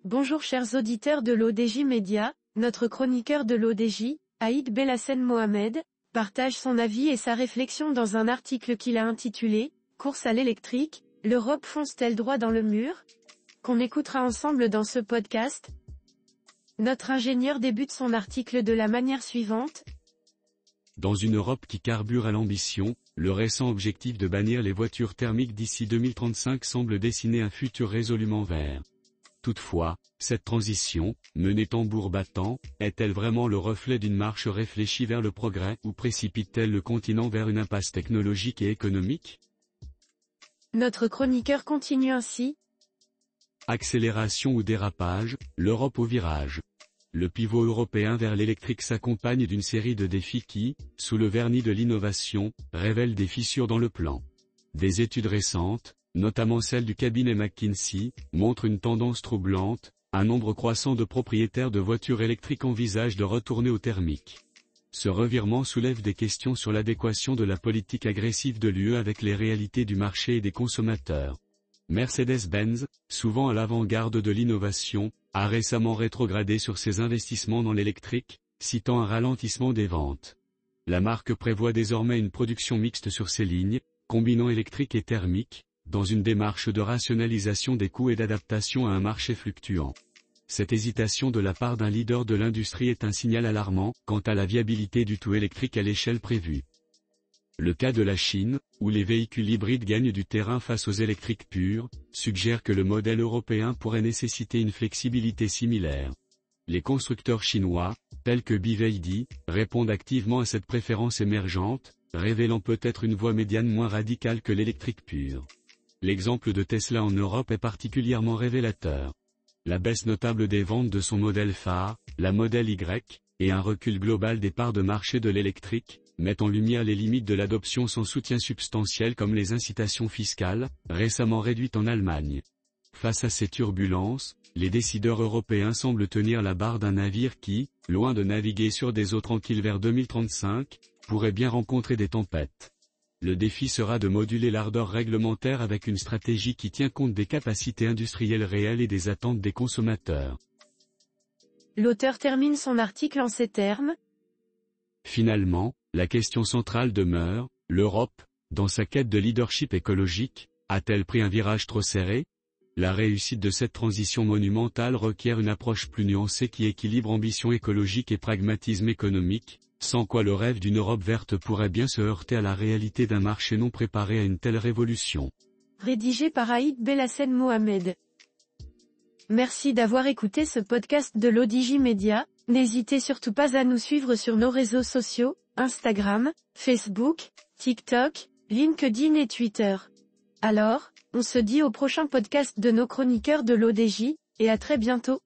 Bonjour chers auditeurs de l'ODJ Média, notre chroniqueur de l'ODJ, Aïd Belhassen Mohamed, partage son avis et sa réflexion dans un article qu'il a intitulé « Course à l'électrique, l'Europe fonce-t-elle droit dans le mur ?» qu'on écoutera ensemble dans ce podcast. Notre ingénieur débute son article de la manière suivante. Dans une Europe qui carbure à l'ambition, le récent objectif de bannir les voitures thermiques d'ici 2035 semble dessiner un futur résolument vert. Toutefois, cette transition, menée tambour battant, est-elle vraiment le reflet d'une marche réfléchie vers le progrès ou précipite-t-elle le continent vers une impasse technologique et économique? Notre chroniqueur continue ainsi. Accélération ou dérapage, l'Europe au virage. Le pivot européen vers l'électrique s'accompagne d'une série de défis qui, sous le vernis de l'innovation, révèlent des fissures dans le plan. Des études récentes, notamment celle du cabinet McKinsey, montrent une tendance troublante, un nombre croissant de propriétaires de voitures électriques envisagent de retourner au thermique. Ce revirement soulève des questions sur l'adéquation de la politique agressive de l'UE avec les réalités du marché et des consommateurs. Mercedes-Benz, souvent à l'avant-garde de l'innovation, a récemment rétrogradé sur ses investissements dans l'électrique, citant un ralentissement des ventes. La marque prévoit désormais une production mixte sur ses lignes, combinant électrique et thermique, dans une démarche de rationalisation des coûts et d'adaptation à un marché fluctuant. Cette hésitation de la part d'un leader de l'industrie est un signal alarmant quant à la viabilité du tout électrique à l'échelle prévue. Le cas de la Chine, où les véhicules hybrides gagnent du terrain face aux électriques purs, suggère que le modèle européen pourrait nécessiter une flexibilité similaire. Les constructeurs chinois, tels que BYD, répondent activement à cette préférence émergente, révélant peut-être une voie médiane moins radicale que l'électrique pur. L'exemple de Tesla en Europe est particulièrement révélateur. La baisse notable des ventes de son modèle phare, la Model Y, et un recul global des parts de marché de l'électrique, mettent en lumière les limites de l'adoption sans soutien substantiel comme les incitations fiscales, récemment réduites en Allemagne. Face à ces turbulences, les décideurs européens semblent tenir la barre d'un navire qui, loin de naviguer sur des eaux tranquilles vers 2035, pourrait bien rencontrer des tempêtes. Le défi sera de moduler l'ardeur réglementaire avec une stratégie qui tient compte des capacités industrielles réelles et des attentes des consommateurs. L'auteur termine son article en ces termes. Finalement, la question centrale demeure, l'Europe, dans sa quête de leadership écologique, a-t-elle pris un virage trop serré? La réussite de cette transition monumentale requiert une approche plus nuancée qui équilibre ambition écologique et pragmatisme économique, sans quoi le rêve d'une Europe verte pourrait bien se heurter à la réalité d'un marché non préparé à une telle révolution. Rédigé par Aïd Belhassen Mohamed. Merci d'avoir écouté ce podcast de l'ODJ Média. N'hésitez surtout pas à nous suivre sur nos réseaux sociaux, Instagram, Facebook, TikTok, LinkedIn et Twitter. Alors, on se dit au prochain podcast de nos chroniqueurs de l'ODJ, et à très bientôt.